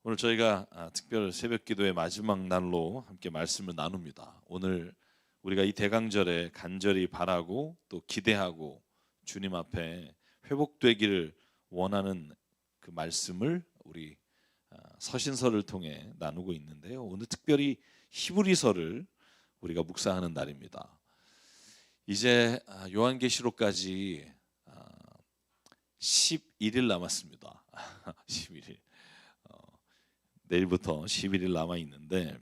오늘 저희가 특별 새벽 기도의 마지막 날로 함께 말씀을 나눕니다. 오늘 우리가 이 대강절에 간절히 바라고 또 기대하고 주님 앞에 회복되기를 원하는 그 말씀을 우리 서신서를 통해 나누고 있는데요. 오늘 특별히 히브리서를 우리가 묵상하는 날입니다. 이제 요한계시록까지 11일 남았습니다. 11일. 내일부터 11일 남아 있는데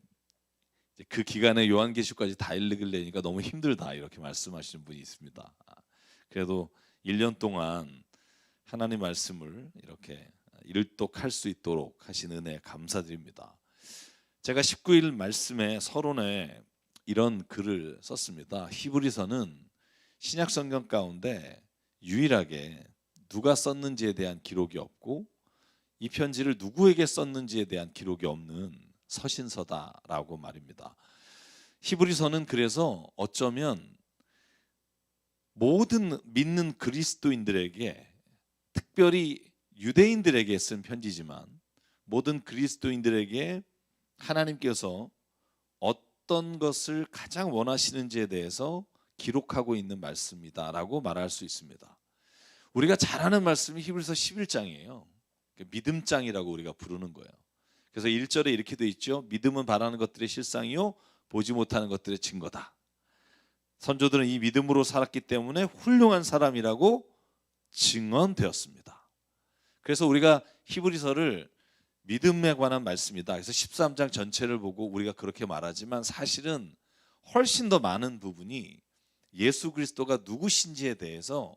그 기간에 요한계시록까지 다 읽으려니까 너무 힘들다 이렇게 말씀하시는 분이 있습니다. 그래도 1년 동안 하나님 말씀을 이렇게 일독할 수 있도록 하신 은혜 감사드립니다. 제가 19일 말씀에 서론에 이런 글을 썼습니다. 히브리서는 신약 성경 가운데 유일하게 누가 썼는지에 대한 기록이 없고 이 편지를 누구에게 썼는지에 대한 기록이 없는 서신서다라고 말입니다. 히브리서는 그래서 어쩌면 모든 믿는 그리스도인들에게, 특별히 유대인들에게 쓴 편지지만 모든 그리스도인들에게 하나님께서 어떤 것을 가장 원하시는지에 대해서 기록하고 있는 말씀이다라고 말할 수 있습니다. 우리가 잘 아는 말씀이 히브리서 11장이에요. 믿음장이라고 우리가 부르는 거예요. 그래서 1절에 이렇게 돼 있죠. 믿음은 바라는 것들의 실상이요 보지 못하는 것들의 증거다. 선조들은 이 믿음으로 살았기 때문에 훌륭한 사람이라고 증언되었습니다. 그래서 우리가 히브리서를 믿음에 관한 말씀이다. 그래서 13장 전체를 보고 우리가 그렇게 말하지만 사실은 훨씬 더 많은 부분이 예수 그리스도가 누구신지에 대해서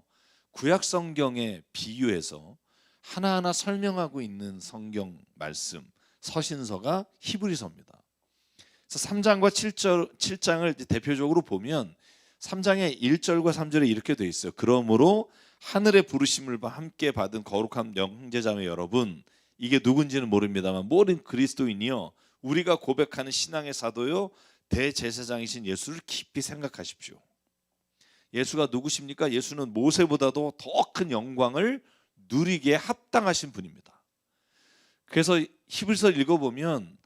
구약 성경에 비유해서 하나하나 설명하고 있는 성경 말씀, 서신서가 히브리서입니다. 그래서 3장과 7장을 대표적으로 보면 3장의 1절과 3절에 이렇게 되어 있어요. 그러므로 하늘의 부르심을 함께 받은 거룩한 형제자매 여러분, 이게 누군지는 모릅니다만 모든 그리스도인이요 우리가 고백하는 신앙의 사도요 대제사장이신 예수를 깊이 생각하십시오. 예수가 누구십니까? 예수는 모세보다도 더 큰 영광을 누리기에 합당하신 분입니다. 그래서 히브리서를 읽어보면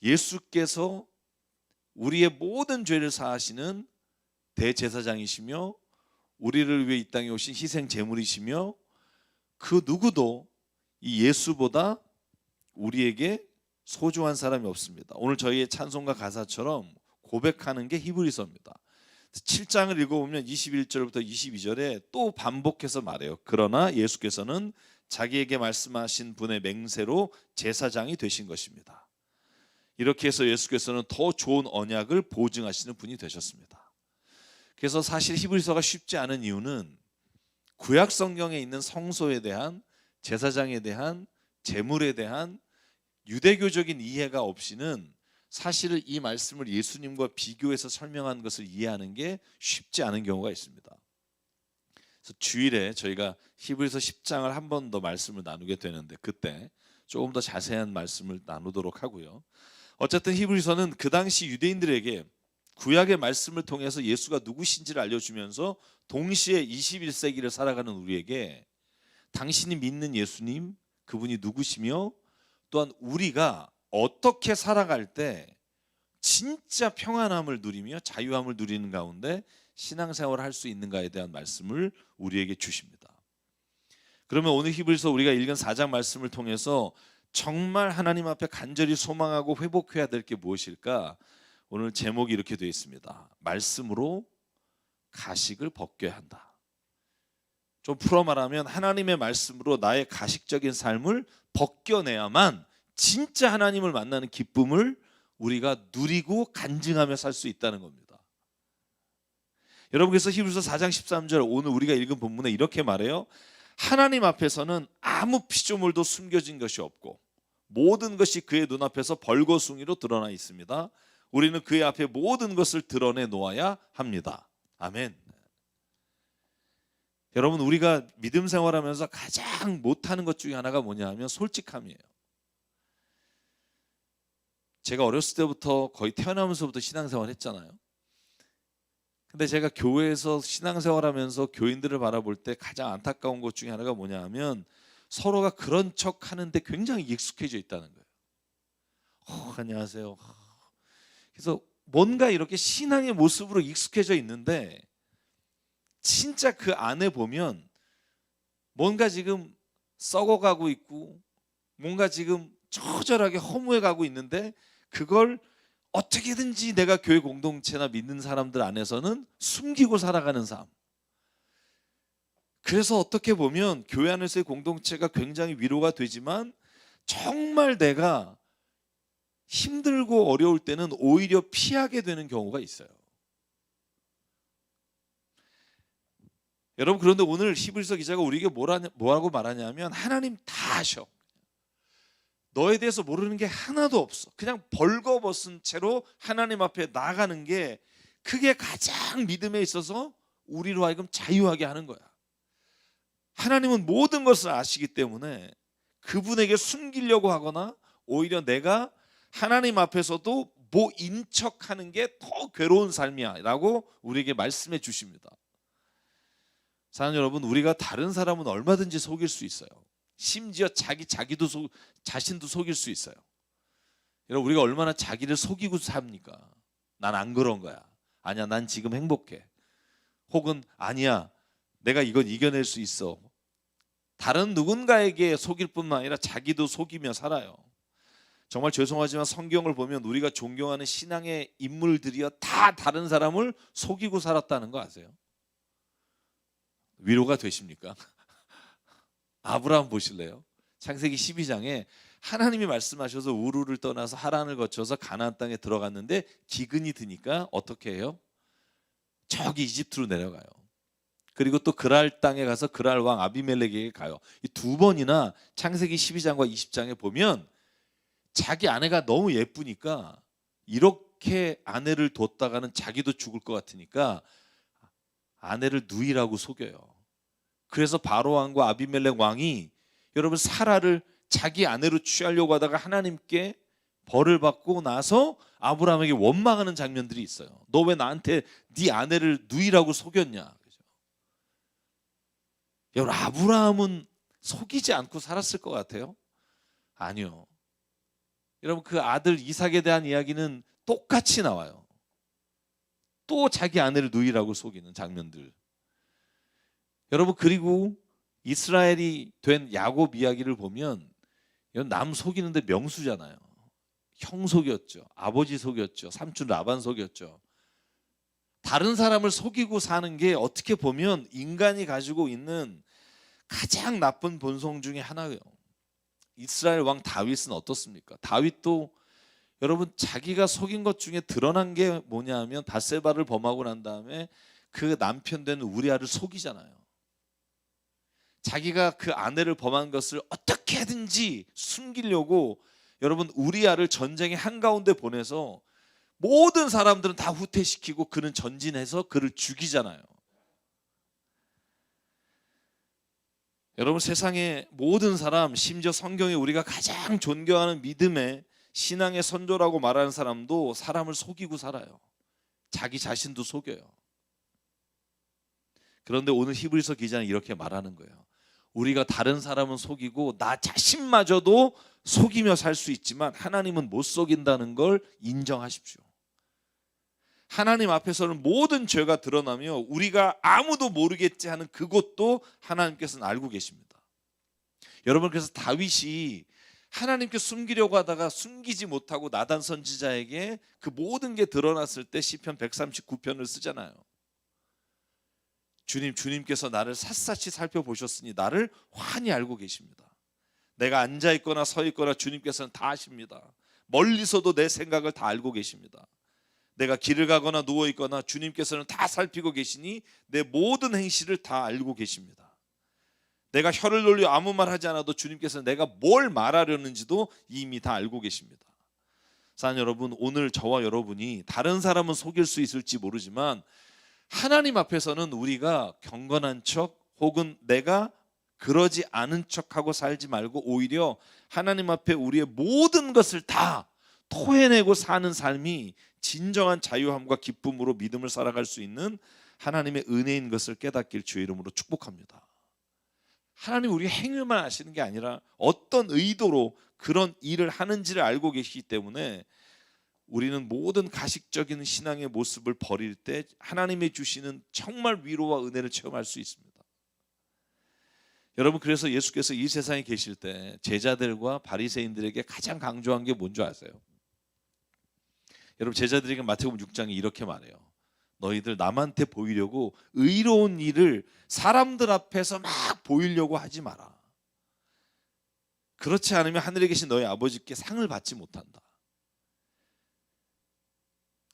예수께서 우리의 모든 죄를 사하시는 대제사장이시며 우리를 위해 이 땅에 오신 희생 제물이시며 그 누구도 이 예수보다 우리에게 소중한 사람이 없습니다. 오늘 저희의 찬송가 가사처럼 고백하는 게 히브리서입니다. 7장을 읽어보면 21절부터 22절에 또 반복해서 말해요. 그러나 예수께서는 자기에게 말씀하신 분의 맹세로 제사장이 되신 것입니다. 이렇게 해서 예수께서는 더 좋은 언약을 보증하시는 분이 되셨습니다. 그래서 사실 히브리서가 쉽지 않은 이유는 구약 성경에 있는 성소에 대한, 제사장에 대한, 제물에 대한 유대교적인 이해가 없이는 사실은 이 말씀을 예수님과 비교해서 설명한 것을 이해하는 게 쉽지 않은 경우가 있습니다. 그래서 주일에 저희가 히브리서 10장을 한 번 더 말씀을 나누게 되는데 그때 조금 더 자세한 말씀을 나누도록 하고요. 어쨌든 히브리서는 그 당시 유대인들에게 구약의 말씀을 통해서 예수가 누구신지를 알려주면서 동시에 21세기를 살아가는 우리에게 당신이 믿는 예수님, 그분이 누구시며 또한 우리가 어떻게 살아갈 때 진짜 평안함을 누리며 자유함을 누리는 가운데 신앙생활을 할 수 있는가에 대한 말씀을 우리에게 주십니다. 그러면 오늘 히브리서 우리가 읽은 4장 말씀을 통해서 정말 하나님 앞에 간절히 소망하고 회복해야 될 게 무엇일까? 오늘 제목이 이렇게 되어 있습니다. 말씀으로 가식을 벗겨야 한다. 좀 풀어 말하면 하나님의 말씀으로 나의 가식적인 삶을 벗겨내야만 진짜 하나님을 만나는 기쁨을 우리가 누리고 간증하며 살 수 있다는 겁니다. 여러분, 그래서 히브리서 4장 13절 오늘 우리가 읽은 본문에 이렇게 말해요. 하나님 앞에서는 아무 피조물도 숨겨진 것이 없고 모든 것이 그의 눈앞에서 벌거숭이로 드러나 있습니다. 우리는 그의 앞에 모든 것을 드러내 놓아야 합니다. 아멘. 여러분, 우리가 믿음 생활하면서 가장 못하는 것 중에 하나가 뭐냐 하면 솔직함이에요. 제가 어렸을 때부터 거의 태어나면서부터 신앙생활 했잖아요. 근데 제가 교회에서 신앙생활하면서 교인들을 바라볼 때 가장 안타까운 것 중에 하나가 뭐냐 하면 서로가 그런 척 하는데 굉장히 익숙해져 있다는 거예요. 안녕하세요. 그래서 뭔가 이렇게 신앙의 모습으로 익숙해져 있는데 진짜 그 안에 보면 뭔가 지금 썩어가고 있고 뭔가 지금 처절하게 허무해가고 있는데 그걸 어떻게든지 내가 교회 공동체나 믿는 사람들 안에서는 숨기고 살아가는 삶. 그래서 어떻게 보면 교회 안에서의 공동체가 굉장히 위로가 되지만 정말 내가 힘들고 어려울 때는 오히려 피하게 되는 경우가 있어요. 여러분, 그런데 오늘 히브리서 기자가 우리에게 뭐라고 말하냐면 하나님 다 아셔. 너에 대해서 모르는 게 하나도 없어. 그냥 벌거벗은 채로 하나님 앞에 나가는 게 그게 가장 믿음에 있어서 우리로 하여금 자유하게 하는 거야. 하나님은 모든 것을 아시기 때문에 그분에게 숨기려고 하거나 오히려 내가 하나님 앞에서도 뭐인 척하는 게 더 괴로운 삶이야 라고 우리에게 말씀해 주십니다. 사랑하는 여러분, 우리가 다른 사람은 얼마든지 속일 수 있어요. 심지어 자신도 속일 수 있어요. 여러분, 우리가 얼마나 자기를 속이고 삽니까? 난 안 그런 거야. 아니야, 난 지금 행복해. 혹은 아니야, 내가 이건 이겨낼 수 있어. 다른 누군가에게 속일 뿐만 아니라 자기도 속이며 살아요. 정말 죄송하지만 성경을 보면 우리가 존경하는 신앙의 인물들이여 다 다른 사람을 속이고 살았다는 거 아세요? 위로가 되십니까? 아브라함 보실래요? 창세기 12장에 하나님이 말씀하셔서 우르를 떠나서 하란을 거쳐서 가나안 땅에 들어갔는데 기근이 드니까 어떻게 해요? 저기 이집트로 내려가요. 그리고 또 그랄 땅에 가서 그랄 왕 아비멜렉에게 가요. 이 두 번이나 창세기 12장과 20장에 보면 자기 아내가 너무 예쁘니까 이렇게 아내를 뒀다가는 자기도 죽을 것 같으니까 아내를 누이라고 속여요. 그래서 바로 왕과 아비멜렉 왕이 여러분 사라를 자기 아내로 취하려고 하다가 하나님께 벌을 받고 나서 아브라함에게 원망하는 장면들이 있어요. 너 왜 나한테 네 아내를 누이라고 속였냐? 여러분, 아브라함은 속이지 않고 살았을 것 같아요? 아니요. 여러분, 그 아들 이삭에 대한 이야기는 똑같이 나와요. 또 자기 아내를 누이라고 속이는 장면들. 여러분, 그리고 이스라엘이 된 야곱 이야기를 보면 남 속이는데 명수잖아요. 형 속였죠. 아버지 속였죠. 삼촌 라반 속였죠. 다른 사람을 속이고 사는 게 어떻게 보면 인간이 가지고 있는 가장 나쁜 본성 중에 하나예요. 이스라엘 왕 다윗은 어떻습니까? 다윗도 여러분 자기가 속인 것 중에 드러난 게 뭐냐 하면 밧세바를 범하고 난 다음에 그 남편 된 우리아를 속이잖아요. 자기가 그 아내를 범한 것을 어떻게든지 숨기려고 여러분 우리아를 전쟁의 한가운데 보내서 모든 사람들은 다 후퇴시키고 그는 전진해서 그를 죽이잖아요. 여러분, 세상의 모든 사람, 심지어 성경에 우리가 가장 존경하는 믿음의 신앙의 선조라고 말하는 사람도 사람을 속이고 살아요. 자기 자신도 속여요. 그런데 오늘 히브리서 기자는 이렇게 말하는 거예요. 우리가 다른 사람은 속이고 나 자신마저도 속이며 살 수 있지만 하나님은 못 속인다는 걸 인정하십시오. 하나님 앞에서는 모든 죄가 드러나며 우리가 아무도 모르겠지 하는 그것도 하나님께서는 알고 계십니다. 여러분, 그래서 다윗이 하나님께 숨기려고 하다가 숨기지 못하고 나단 선지자에게 그 모든 게 드러났을 때 시편 139편을 쓰잖아요. 주님께서 나를 샅샅이 살펴보셨으니 나를 환히 알고 계십니다. 내가 앉아있거나 서있거나 주님께서는 다 아십니다. 멀리서도 내 생각을 다 알고 계십니다. 내가 길을 가거나 누워있거나 주님께서는 다 살피고 계시니 내 모든 행실을 다 알고 계십니다. 내가 혀를 돌려 아무 말 하지 않아도 주님께서는 내가 뭘 말하려는지도 이미 다 알고 계십니다. 사랑하는 여러분, 오늘 저와 여러분이 다른 사람은 속일 수 있을지 모르지만 하나님 앞에서는 우리가 경건한 척 혹은 내가 그러지 않은 척하고 살지 말고 오히려 하나님 앞에 우리의 모든 것을 다 토해내고 사는 삶이 진정한 자유함과 기쁨으로 믿음을 살아갈 수 있는 하나님의 은혜인 것을 깨닫길 주의 이름으로 축복합니다. 하나님 우리 행위만 아시는 게 아니라 어떤 의도로 그런 일을 하는지를 알고 계시기 때문에 우리는 모든 가식적인 신앙의 모습을 버릴 때 하나님이 주시는 정말 위로와 은혜를 체험할 수 있습니다. 여러분, 그래서 예수께서 이 세상에 계실 때 제자들과 바리새인들에게 가장 강조한 게 뭔지 아세요? 여러분, 제자들에게 마태복음 6장에 이렇게 말해요. 너희들 남한테 보이려고 의로운 일을 사람들 앞에서 막 보이려고 하지 마라. 그렇지 않으면 하늘에 계신 너희 아버지께 상을 받지 못한다.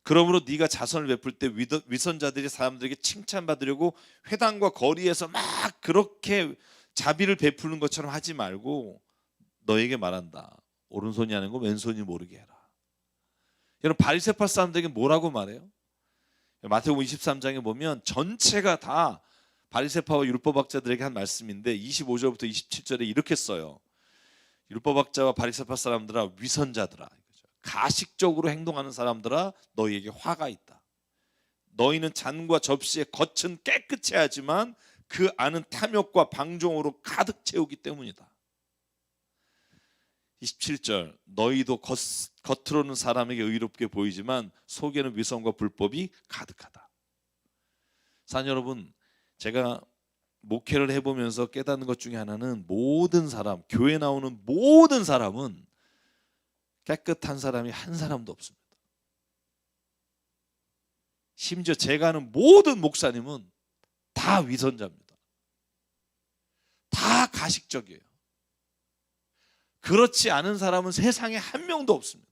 그러므로 네가 자선을 베풀 때 위선자들이 사람들에게 칭찬받으려고 회당과 거리에서 막 그렇게 자비를 베푸는 것처럼 하지 말고 너에게 말한다. 오른손이 아는 거 왼손이 모르게 해라. 여러분, 바리새파 사람들에게 뭐라고 말해요? 마태복음 23장에 보면 전체가 다 바리새파와 율법학자들에게 한 말씀인데 25절부터 27절에 이렇게 써요. 율법학자와 바리새파 사람들아, 위선자들아, 가식적으로 행동하는 사람들아, 너희에게 화가 있다. 너희는 잔과 접시에 겉은 깨끗이 하지만 그 안은 탐욕과 방종으로 가득 채우기 때문이다. 27절, 너희도 겉으로는 사람에게 의롭게 보이지만 속에는 위선과 불법이 가득하다. 사랑 여러분, 제가 목회를 해보면서 깨닫는 것 중에 하나는 모든 사람, 교회 나오는 모든 사람은 깨끗한 사람이 한 사람도 없습니다. 심지어 제가 아는 모든 목사님은 다 위선자입니다. 다 가식적이에요. 그렇지 않은 사람은 세상에 한 명도 없습니다.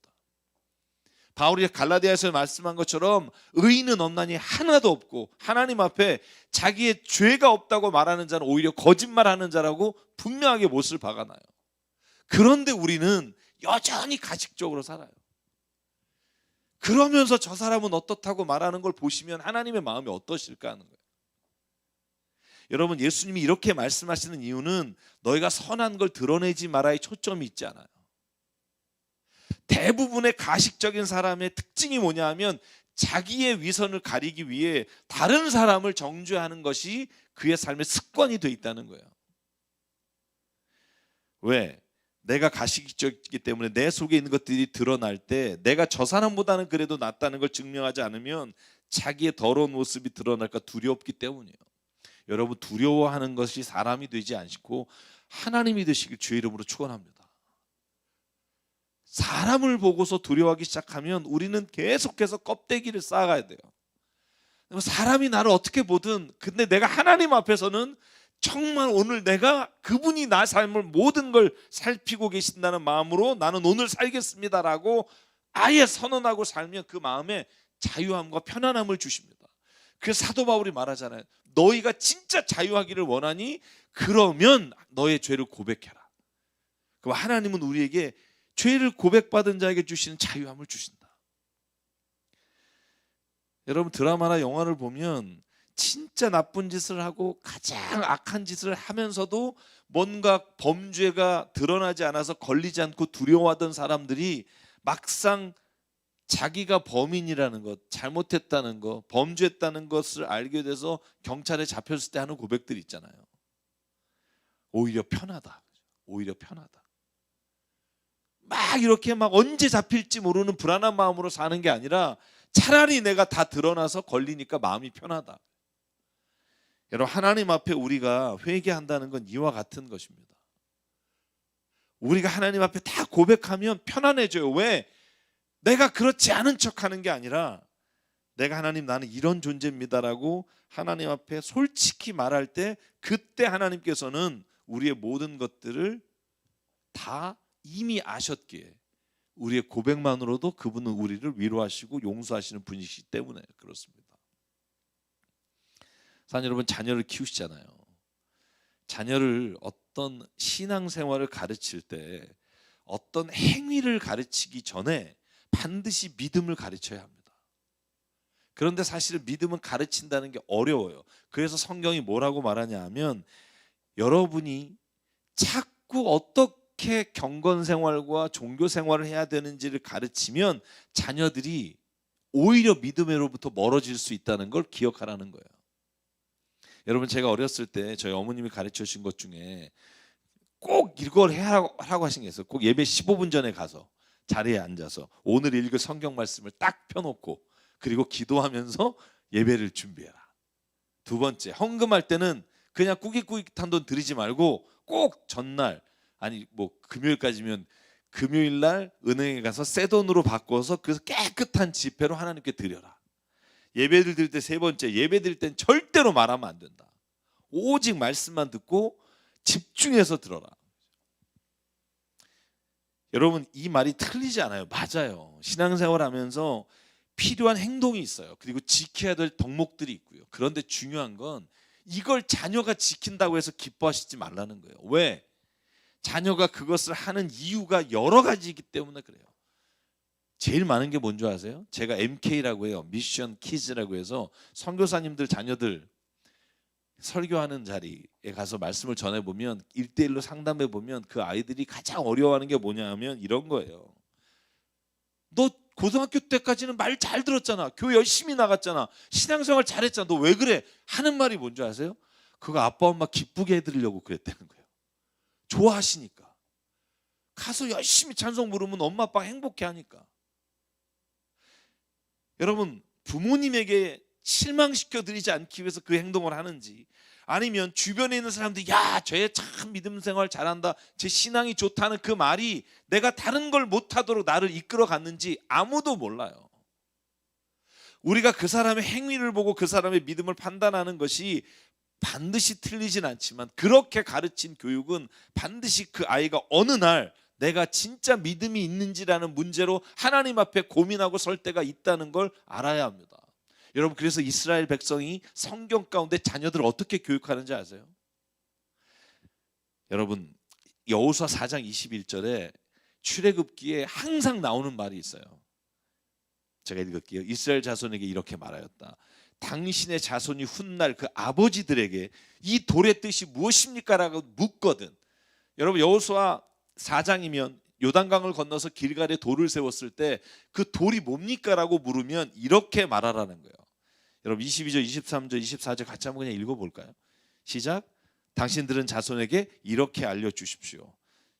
바울이 갈라디아에서 말씀한 것처럼 의인은 없나니 하나도 없고 하나님 앞에 자기의 죄가 없다고 말하는 자는 오히려 거짓말하는 자라고 분명하게 못을 박아놔요. 그런데 우리는 여전히 가식적으로 살아요. 그러면서 저 사람은 어떻다고 말하는 걸 보시면 하나님의 마음이 어떠실까 하는 거예요. 여러분, 예수님이 이렇게 말씀하시는 이유는 너희가 선한 걸 드러내지 마라의 초점이 있지 않아요. 대부분의 가식적인 사람의 특징이 뭐냐 하면 자기의 위선을 가리기 위해 다른 사람을 정죄하는 것이 그의 삶의 습관이 돼 있다는 거예요. 왜? 내가 가식적이기 때문에 내 속에 있는 것들이 드러날 때 내가 저 사람보다는 그래도 낫다는 걸 증명하지 않으면 자기의 더러운 모습이 드러날까 두렵기 때문이에요. 여러분, 두려워하는 것이 사람이 되지 않고 하나님이 되시길 주의 이름으로 축원합니다. 사람을 보고서 두려워하기 시작하면 우리는 계속해서 껍데기를 쌓아가야 돼요. 사람이 나를 어떻게 보든 근데 내가 하나님 앞에서는 정말 오늘 내가 그분이 나 삶을 모든 걸 살피고 계신다는 마음으로 나는 오늘 살겠습니다라고 아예 선언하고 살면 그 마음에 자유함과 편안함을 주십니다. 그래서 사도 바울이 말하잖아요. 너희가 진짜 자유하기를 원하니 그러면 너의 죄를 고백해라. 그럼 하나님은 우리에게 죄를 고백받은 자에게 주시는 자유함을 주신다. 여러분, 드라마나 영화를 보면 진짜 나쁜 짓을 하고 가장 악한 짓을 하면서도 뭔가 범죄가 드러나지 않아서 걸리지 않고 두려워하던 사람들이 막상 자기가 범인이라는 것, 잘못했다는 것, 범죄했다는 것을 알게 돼서 경찰에 잡혔을 때 하는 고백들이 있잖아요. 오히려 편하다. 오히려 편하다. 막 이렇게 막 언제 잡힐지 모르는 불안한 마음으로 사는 게 아니라 차라리 내가 다 드러나서 걸리니까 마음이 편하다. 여러분, 하나님 앞에 우리가 회개한다는 건 이와 같은 것입니다. 우리가 하나님 앞에 다 고백하면 편안해져요. 왜? 내가 그렇지 않은 척하는 게 아니라 내가 하나님 나는 이런 존재입니다라고 하나님 앞에 솔직히 말할 때 그때 하나님께서는 우리의 모든 것들을 다 이미 아셨기에 우리의 고백만으로도 그분은 우리를 위로하시고 용서하시는 분이시기 때문에 그렇습니다. 사랑 여러분, 자녀를 키우시잖아요. 자녀를 어떤 신앙생활을 가르칠 때 어떤 행위를 가르치기 전에 반드시 믿음을 가르쳐야 합니다. 그런데 사실은 믿음은 가르친다는 게 어려워요. 그래서 성경이 뭐라고 말하냐 하면 여러분이 자꾸 어떻게 경건생활과 종교생활을 해야 되는지를 가르치면 자녀들이 오히려 믿음으로부터 멀어질 수 있다는 걸 기억하라는 거예요. 여러분, 제가 어렸을 때 저희 어머님이 가르쳐 주신 것 중에 꼭 이걸 하라고 하신 게 있어요. 꼭 예배 15분 전에 가서 자리에 앉아서 오늘 읽을 성경 말씀을 딱 펴놓고 그리고 기도하면서 예배를 준비해라. 두 번째, 헌금할 때는 그냥 꾸깃꾸깃한 돈 드리지 말고 꼭 전날, 아니 뭐 금요일까지면 금요일날 은행에 가서 새 돈으로 바꿔서 그래서 깨끗한 지폐로 하나님께 드려라. 예배를 드릴 때 세 번째, 예배 드릴 땐 절대로 말하면 안 된다. 오직 말씀만 듣고 집중해서 들어라. 여러분, 이 말이 틀리지 않아요. 맞아요. 신앙생활 하면서 필요한 행동이 있어요. 그리고 지켜야 될 덕목들이 있고요. 그런데 중요한 건 이걸 자녀가 지킨다고 해서 기뻐하시지 말라는 거예요. 왜? 자녀가 그것을 하는 이유가 여러 가지이기 때문에 그래요. 제일 많은 게 뭔지 아세요? 제가 MK라고 해요. 미션 키즈라고 해서 선교사님들 자녀들 설교하는 자리에 가서 말씀을 전해보면 1대1로 상담해보면 그 아이들이 가장 어려워하는 게 뭐냐 하면 이런 거예요. 너 고등학교 때까지는 말 잘 들었잖아. 교회 열심히 나갔잖아. 신앙생활 잘했잖아. 너 왜 그래? 하는 말이 뭔지 아세요? 그거 아빠 엄마 기쁘게 해드리려고 그랬다는 거예요. 좋아하시니까. 가서 열심히 찬송 부르면 엄마 아빠가 행복해 하니까. 여러분, 부모님에게 실망시켜드리지 않기 위해서 그 행동을 하는지, 아니면 주변에 있는 사람들이 야, 쟤 참 믿음 생활 잘한다, 제 신앙이 좋다는 그 말이 내가 다른 걸 못하도록 나를 이끌어 갔는지 아무도 몰라요. 우리가 그 사람의 행위를 보고 그 사람의 믿음을 판단하는 것이 반드시 틀리진 않지만, 그렇게 가르친 교육은 반드시 그 아이가 어느 날 내가 진짜 믿음이 있는지라는 문제로 하나님 앞에 고민하고 설 때가 있다는 걸 알아야 합니다. 여러분, 그래서 이스라엘 백성이 성경 가운데 자녀들을 어떻게 교육하는지 아세요? 여러분, 여호수아 4장 21절에 출애굽기에 항상 나오는 말이 있어요. 제가 읽을게요. 이스라엘 자손에게 이렇게 말하였다. 당신의 자손이 훗날 그 아버지들에게 이 돌의 뜻이 무엇입니까? 라고 묻거든. 여러분, 여호수아 4장이면 요단강을 건너서 길갈에 돌을 세웠을 때 그 돌이 뭡니까? 라고 물으면 이렇게 말하라는 거예요. 여러분, 22절, 23절, 24절 같이 한번 그냥 읽어볼까요? 시작. 당신들은 자손에게 이렇게 알려주십시오.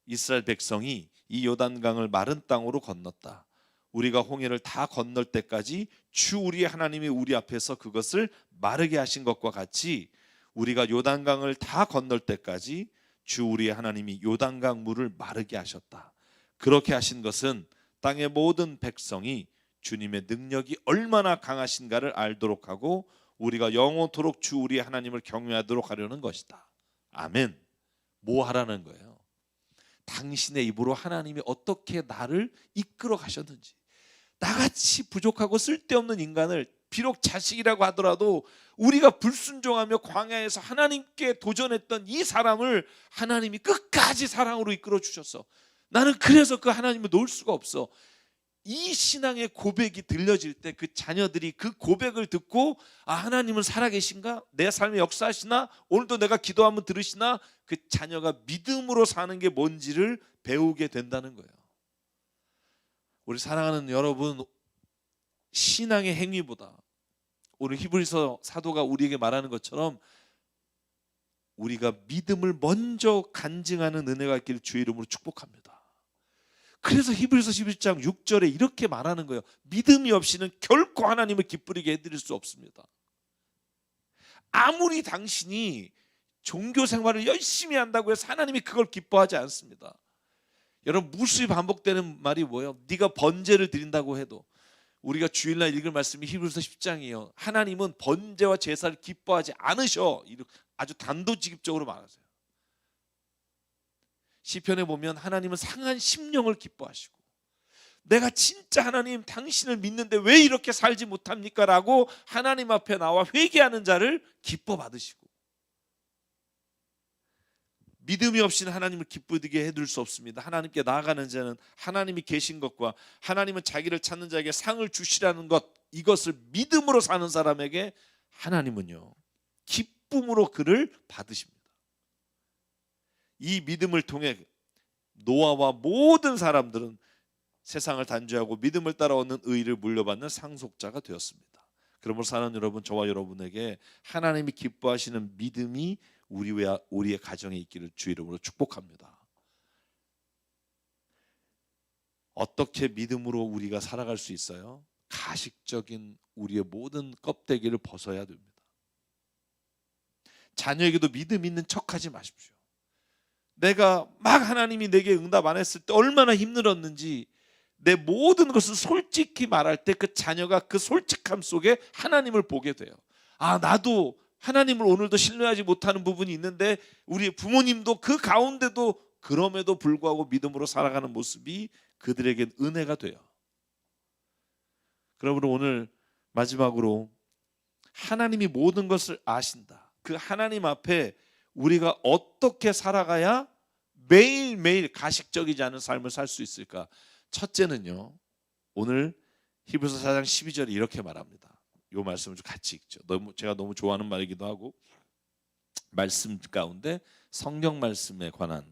이스라엘 백성이 이 요단강을 마른 땅으로 건넜다. 우리가 홍해를 다 건널 때까지 주 우리의 하나님이 우리 앞에서 그것을 마르게 하신 것과 같이 우리가 요단강을 다 건널 때까지 주 우리의 하나님이 요단강 물을 마르게 하셨다. 그렇게 하신 것은 땅의 모든 백성이 주님의 능력이 얼마나 강하신가를 알도록 하고 우리가 영원토록 주 우리의 하나님을 경외하도록 하려는 것이다. 아멘. 뭐 하라는 거예요? 당신의 입으로 하나님이 어떻게 나를 이끌어 가셨는지, 나같이 부족하고 쓸데없는 인간을 비록 자식이라고 하더라도 우리가 불순종하며 광야에서 하나님께 도전했던 이 사람을 하나님이 끝까지 사랑으로 이끌어 주셨어. 나는 그래서 그 하나님을 놓을 수가 없어. 이 신앙의 고백이 들려질 때 그 자녀들이 그 고백을 듣고, 아, 하나님은 살아계신가? 내 삶에 역사하시나? 오늘도 내가 기도하면 들으시나? 그 자녀가 믿음으로 사는 게 뭔지를 배우게 된다는 거예요. 우리 사랑하는 여러분, 신앙의 행위보다 오늘 히브리서 사도가 우리에게 말하는 것처럼 우리가 믿음을 먼저 간증하는 은혜가 있기를 주의 이름으로 축복합니다. 그래서 히브리서 11장 6절에 이렇게 말하는 거예요. 믿음이 없이는 결코 하나님을 기쁘게 해드릴 수 없습니다. 아무리 당신이 종교 생활을 열심히 한다고 해서 하나님이 그걸 기뻐하지 않습니다. 여러분, 무수히 반복되는 말이 뭐예요? 네가 번제를 드린다고 해도, 우리가 주일날 읽을 말씀이 히브리서 10장이에요. 하나님은 번제와 제사를 기뻐하지 않으셔. 아주 단도직입적으로 말하세요. 시편에 보면 하나님은 상한 심령을 기뻐하시고, 내가 진짜 하나님 당신을 믿는데 왜 이렇게 살지 못합니까? 라고 하나님 앞에 나와 회개하는 자를 기뻐 받으시고, 믿음이 없이는 하나님을 기쁘게 해둘 수 없습니다. 하나님께 나아가는 자는 하나님이 계신 것과 하나님은 자기를 찾는 자에게 상을 주시라는 것, 이것을 믿음으로 사는 사람에게 하나님은요 기쁨으로 그를 받으십니다. 이 믿음을 통해 노아와 모든 사람들은 세상을 단죄하고 믿음을 따라 얻는 의를 물려받는 상속자가 되었습니다. 그러므로 사랑하는 여러분, 저와 여러분에게 하나님이 기뻐하시는 믿음이 우리의 가정에 있기를 주 이름으로 축복합니다. 어떻게 믿음으로 우리가 살아갈 수 있어요? 가식적인 우리의 모든 껍데기를 벗어야 됩니다. 자녀에게도 믿음 있는 척하지 마십시오. 내가 막 하나님이 내게 응답 안 했을 때 얼마나 힘들었는지 내 모든 것을 솔직히 말할 때 그 자녀가 그 솔직함 속에 하나님을 보게 돼요. 아, 나도 하나님을 오늘도 신뢰하지 못하는 부분이 있는데 우리 부모님도 그 가운데도 그럼에도 불구하고 믿음으로 살아가는 모습이 그들에겐 은혜가 돼요. 그러므로 오늘 마지막으로 하나님이 모든 것을 아신다. 그 하나님 앞에 우리가 어떻게 살아가야 매일매일 가식적이지 않은 삶을 살 수 있을까? 첫째는요, 오늘 히브리서 4장 12절에 이렇게 말합니다. 이 말씀을 좀 같이 읽죠. 제가 너무 좋아하는 말이기도 하고 말씀 가운데 성경 말씀에 관한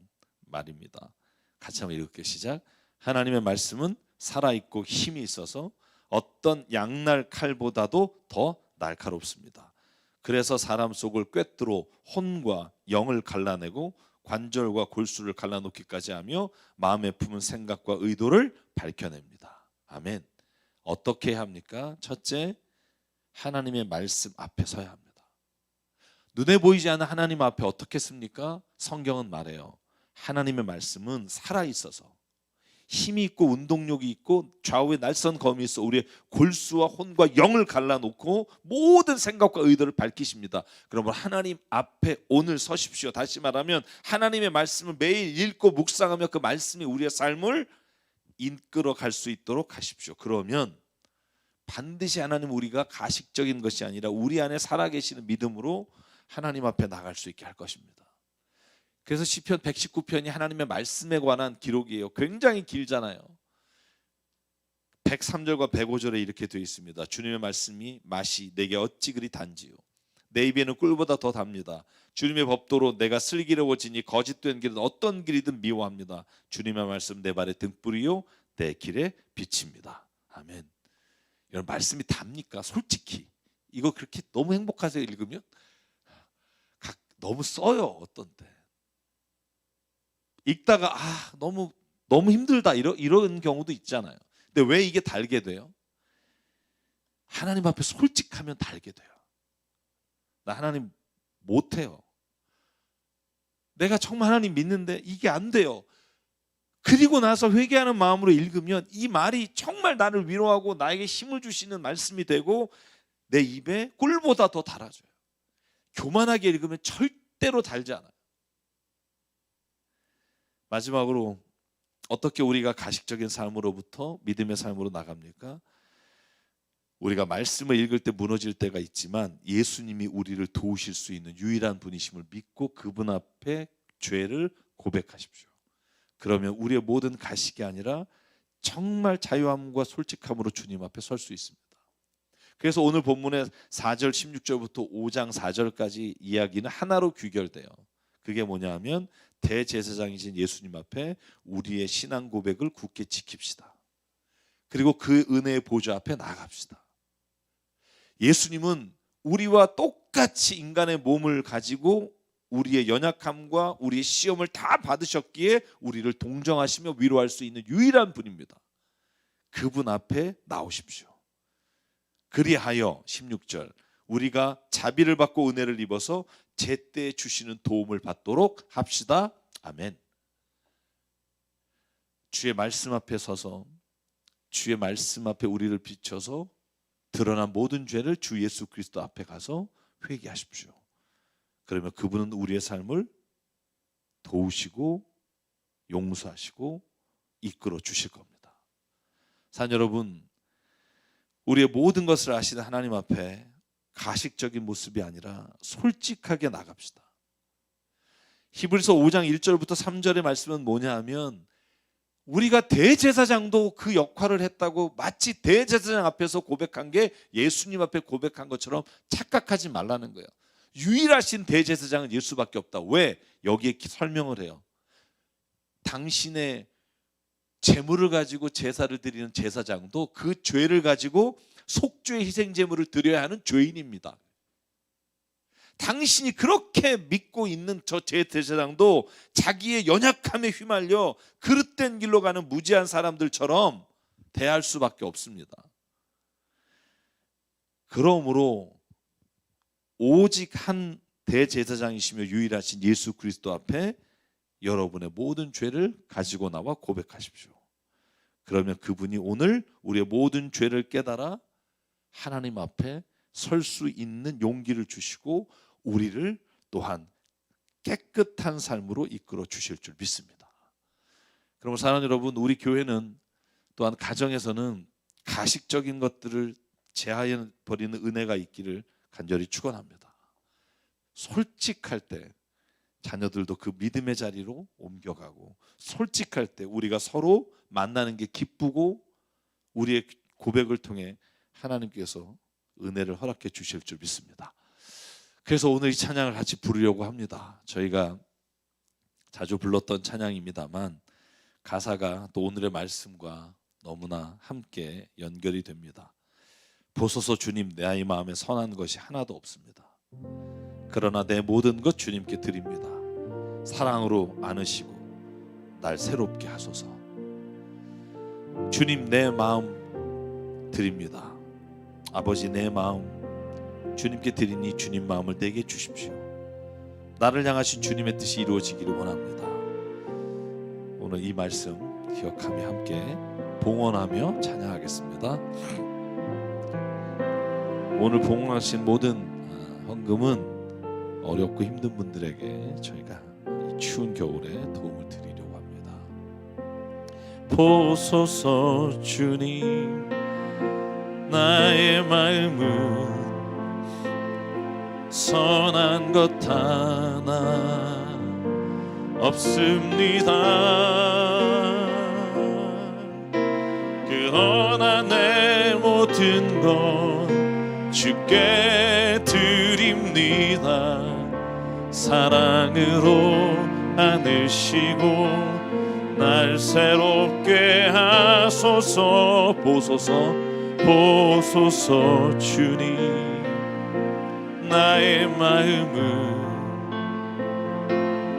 말입니다. 같이 한번 읽을게요. 시작. 하나님의 말씀은 살아있고 힘이 있어서 어떤 양날 칼보다도 더 날카롭습니다. 그래서 사람 속을 꿰뚫어 혼과 영을 갈라내고 관절과 골수를 갈라놓기까지 하며 마음에 품은 생각과 의도를 밝혀냅니다. 아멘. 어떻게 해야 합니까? 첫째, 하나님의 말씀 앞에 서야 합니다. 눈에 보이지 않는 하나님 앞에 어떻게 씁니까? 성경은 말해요. 하나님의 말씀은 살아있어서 힘이 있고 운동력이 있고 좌우에 날선 검이 있어 우리의 골수와 혼과 영을 갈라놓고 모든 생각과 의도를 밝히십니다. 그러면 하나님 앞에 오늘 서십시오. 다시 말하면 하나님의 말씀을 매일 읽고 묵상하며 그 말씀이 우리의 삶을 이끌어 갈 수 있도록 하십시오. 그러면 반드시 하나님 우리가 가식적인 것이 아니라 우리 안에 살아계시는 믿음으로 하나님 앞에 나갈 수 있게 할 것입니다. 그래서 시편 119편이 하나님의 말씀에 관한 기록이에요. 굉장히 길잖아요. 103절과 105절에 이렇게 되어 있습니다. 주님의 말씀이 맛이 내게 어찌 그리 단지요. 내 입에는 꿀보다 더 답니다. 주님의 법도로 내가 슬기로워지니 거짓된 길은 어떤 길이든 미워합니다. 주님의 말씀 내 발의 등불이요 내 길에 빛입니다. 아멘. 여러분, 말씀이 답니까? 솔직히 이거 그렇게 너무 행복하세요? 읽으면? 너무 써요. 어떤 때 읽다가 너무 힘들다 이런 경우도 있잖아요. 근데 왜 이게 달게 돼요? 하나님 앞에 솔직하면 달게 돼요. 나 하나님 못해요. 내가 정말 하나님 믿는데 이게 안 돼요. 그리고 나서 회개하는 마음으로 읽으면 이 말이 정말 나를 위로하고 나에게 힘을 주시는 말씀이 되고 내 입에 꿀보다 더 달아져요. 교만하게 읽으면 절대로 달지 않아요. 마지막으로 어떻게 우리가 가식적인 삶으로부터 믿음의 삶으로 나갑니까? 우리가 말씀을 읽을 때 무너질 때가 있지만 예수님이 우리를 도우실 수 있는 유일한 분이심을 믿고 그분 앞에 죄를 고백하십시오. 그러면 우리의 모든 가식이 아니라 정말 자유함과 솔직함으로 주님 앞에 설 수 있습니다. 그래서 오늘 본문의 4절 16절부터 5장 4절까지 이야기는 하나로 귀결돼요. 그게 뭐냐 하면 대제사장이신 예수님 앞에 우리의 신앙 고백을 굳게 지킵시다. 그리고 그 은혜의 보좌 앞에 나갑시다. 예수님은 우리와 똑같이 인간의 몸을 가지고 우리의 연약함과 우리의 시험을 다 받으셨기에 우리를 동정하시며 위로할 수 있는 유일한 분입니다. 그분 앞에 나오십시오. 그리하여 16절 우리가 자비를 받고 은혜를 입어서 제때 주시는 도움을 받도록 합시다. 아멘. 주의 말씀 앞에 서서 주의 말씀 앞에 우리를 비춰서 드러난 모든 죄를 주 예수 그리스도 앞에 가서 회개하십시오. 그러면 그분은 우리의 삶을 도우시고 용서하시고 이끌어 주실 겁니다. 사랑 여러분, 우리의 모든 것을 아시는 하나님 앞에 가식적인 모습이 아니라 솔직하게 나갑시다. 히브리서 5장 1절부터 3절의 말씀은 뭐냐 하면 우리가 대제사장도 그 역할을 했다고 마치 대제사장 앞에서 고백한 게 예수님 앞에 고백한 것처럼 착각하지 말라는 거예요. 유일하신 대제사장은 예수밖에 없다. 왜? 여기에 설명을 해요. 당신의 재물을 가지고 제사를 드리는 제사장도 그 죄를 가지고 속죄의 희생 제물을 드려야 하는 죄인입니다. 당신이 그렇게 믿고 있는 저 대제사장도 자기의 연약함에 휘말려 그릇된 길로 가는 무지한 사람들처럼 대할 수밖에 없습니다. 그러므로 오직 한 대제사장이시며 유일하신 예수 그리스도 앞에 여러분의 모든 죄를 가지고 나와 고백하십시오. 그러면 그분이 오늘 우리의 모든 죄를 깨달아 하나님 앞에 설 수 있는 용기를 주시고 우리를 또한 깨끗한 삶으로 이끌어 주실 줄 믿습니다. 그럼 사랑하는 여러분, 우리 교회는 또한 가정에서는 가식적인 것들을 제하여 버리는 은혜가 있기를 간절히 축원합니다. 솔직할 때 자녀들도 그 믿음의 자리로 옮겨가고, 솔직할 때 우리가 서로 만나는 게 기쁘고 우리의 고백을 통해 하나님께서 은혜를 허락해 주실 줄 믿습니다. 그래서 오늘 이 찬양을 같이 부르려고 합니다. 저희가 자주 불렀던 찬양입니다만 가사가 또 오늘의 말씀과 너무나 함께 연결이 됩니다. 보소서 주님, 내 마음에 선한 것이 하나도 없습니다. 그러나 내 모든 것 주님께 드립니다. 사랑으로 안으시고 날 새롭게 하소서. 주님, 내 마음 드립니다. 아버지, 내 마음 주님께 드리니 주님 마음을 내게 주십시오. 나를 향하신 주님의 뜻이 이루어지기를 원합니다. 오늘 이 말씀 기억하며 함께 봉헌하며 찬양하겠습니다. 오늘 봉헌하신 모든 헌금은 어렵고 힘든 분들에게 저희가 이 추운 겨울에 도움을 드리려고 합니다. 보소서 주님, 나의 마음은 선한 것 하나 없습니다. 그러나 내 모든 것 주께 드립니다. 사랑으로 안으시고 날 새롭게 하소서. 보소서 주님, 나의 마음은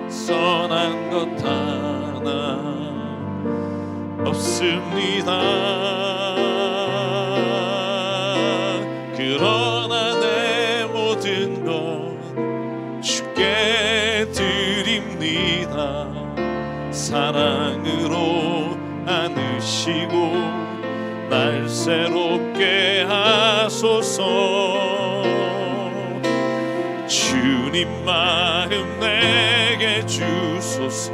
선한 것 하나 없습니다. 그러나 내 모든 것 주께 드립니다. 사랑으로 안으시고 날 새롭게 하소서. 주님 마음 내게 주소서.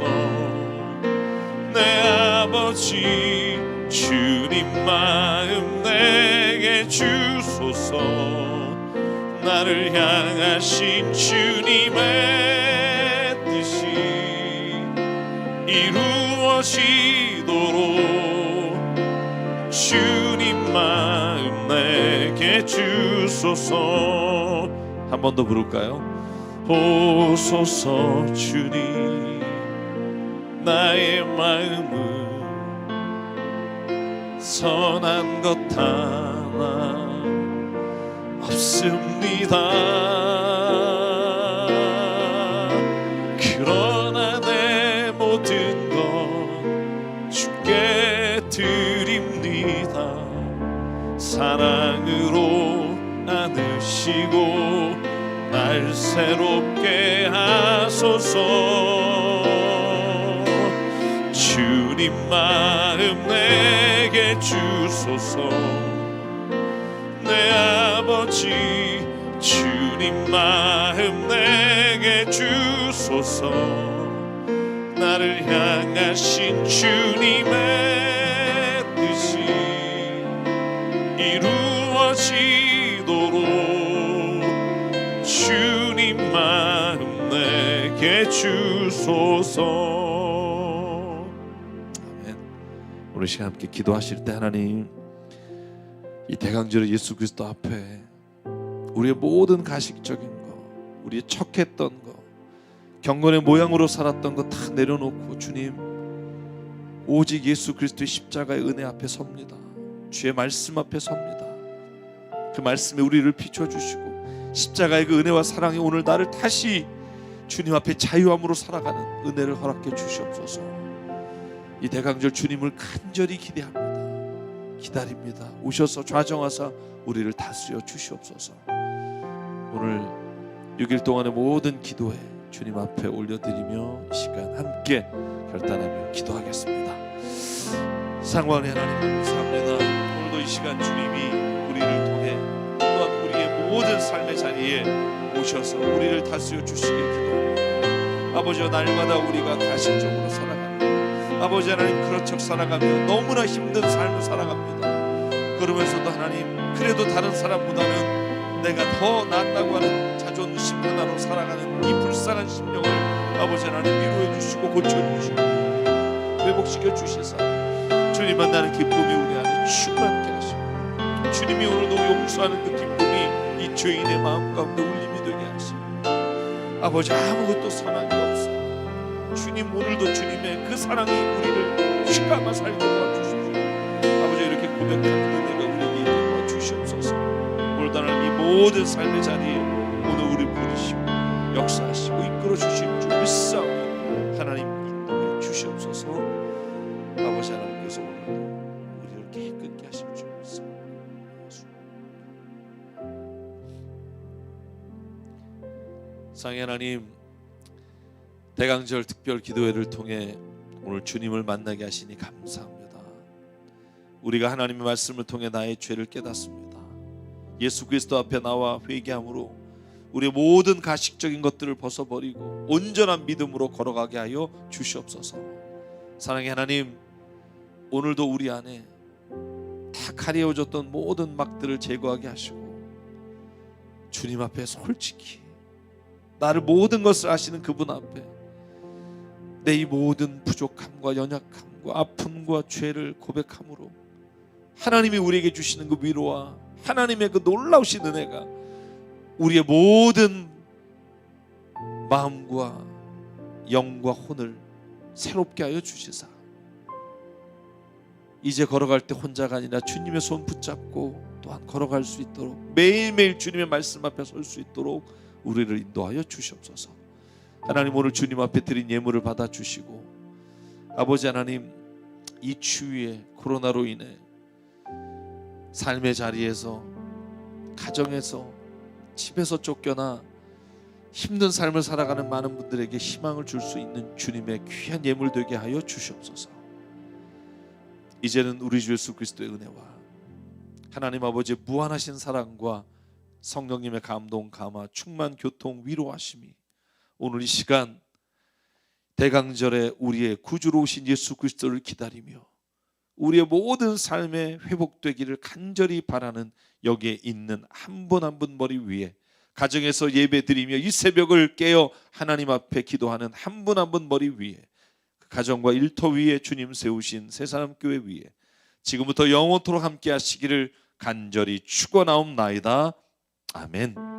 내 아버지, 주님 마음 내게 주소서. 나를 향하신 주님의 뜻이 이루어지도록 주님 마음 내게 주소서. 한 번 더 부를까요? 보소서 주님, 나의 마음은 선한 것 하나 없습니다. 그러나 내 모든 것 주께 드립니다. 사랑으로 안으시고 날 새롭게 하소서. 주님 마음 내게 주소서. 내 아버지, 주님 마음 내게 주소서. 나를 향하신 주님의 뜻이 이루어지도록 주님 마음 내게 주소서. 아멘. 오늘 시간 함께 기도하실 때 하나님, 이 대강절의 예수 그리스도 앞에 우리의 모든 가식적인 거, 우리의 척했던 거, 경건의 모양으로 살았던 거 다 내려놓고 주님, 오직 예수 그리스도의 십자가의 은혜 앞에 섭니다. 주의 말씀 앞에 섭니다. 그 말씀에 우리를 비춰주시고 십자가의 그 은혜와 사랑이 오늘 나를 다시 주님 앞에 자유함으로 살아가는 은혜를 허락해 주시옵소서. 이 대강절 주님을 간절히 기대합니다. 기다립니다. 오셔서 좌정하사 우리를 다스려 주시옵소서. 오늘 6일 동안의 모든 기도에 주님 앞에 올려드리며 이 시간 함께 결단하며 기도하겠습니다. 상왕의 하나님 감사합니다. 오늘도 이 시간 주님이 우리를 통해 또한 우리의 모든 삶의 자리에 오셔서 우리를 다스려 주시길 기도합니다. 아버지와 날마다 우리가 가식적으로 살아가는 아버지 하나님 그렇죠 살아가며 너무나 힘든 삶을 살아갑니다. 그러면서도 하나님 그래도 다른 사람보다는 내가 더 낫다고 하는 자존심 하나로 살아가는 이 불쌍한 심령을 아버지 하나님 위로해 주시고 고쳐주시고 회복시켜 주시사 주님 만나는 기쁨이 우리 안에 충만케 하시고 주님이 오늘도 용서하는 그 기쁨이 이 죄인의 마음 가운데 울림이 되게 하시고 아버지 아무것도 선한 게 없어 주님 오늘도 주님의 그 사랑이 우리를 휘감아 살게 도와주십시오. 아버지 이렇게 고백하는 은혜가 우리에게 있게 도와주시옵소서. 오늘도 하나님 이 모든 삶의 자리에 오늘 우리 부르시고 역사하시고 이끌어 주실 줄 믿사오니 하나님 인도해 주시옵소서. 아버지 하나님께서 오늘도 우리를 깨끗게 하실 줄 믿사오니 상의 하나님 대강절 특별 기도회를 통해 오늘 주님을 만나게 하시니 감사합니다. 우리가 하나님의 말씀을 통해 나의 죄를 깨닫습니다. 예수 그리스도 앞에 나와 회개함으로 우리의 모든 가식적인 것들을 벗어버리고 온전한 믿음으로 걸어가게 하여 주시옵소서. 사랑의 하나님 오늘도 우리 안에 다 가려워졌던 모든 막들을 제거하게 하시고 주님 앞에 솔직히 나를 모든 것을 아시는 그분 앞에 내 이 모든 부족함과 연약함과 아픔과 죄를 고백함으로 하나님이 우리에게 주시는 그 위로와 하나님의 그 놀라우신 은혜가 우리의 모든 마음과 영과 혼을 새롭게 하여 주시사 이제 걸어갈 때 혼자가 아니라 주님의 손 붙잡고 또한 걸어갈 수 있도록 매일매일 주님의 말씀 앞에 설 수 있도록 우리를 인도하여 주시옵소서. 하나님 오늘 주님 앞에 드린 예물을 받아주시고 아버지 하나님 이 추위에 코로나로 인해 삶의 자리에서 가정에서 집에서 쫓겨나 힘든 삶을 살아가는 많은 분들에게 희망을 줄 수 있는 주님의 귀한 예물 되게 하여 주시옵소서. 이제는 우리 주 예수 그리스도의 은혜와 하나님 아버지의 무한하신 사랑과 성령님의 감동, 감화, 충만, 교통, 위로하심이 오늘 이 시간 대강절에 우리의 구주로 오신 예수 그리스도를 기다리며 우리의 모든 삶에 회복되기를 간절히 바라는 여기에 있는 한 분 한 분 머리 위에 가정에서 예배드리며 이 새벽을 깨어 하나님 앞에 기도하는 한 분 한 분 머리 위에 그 가정과 일터 위에 주님 세우신 새사람교회 위에 지금부터 영원토록 함께 하시기를 간절히 축원하옵나이다. 아멘.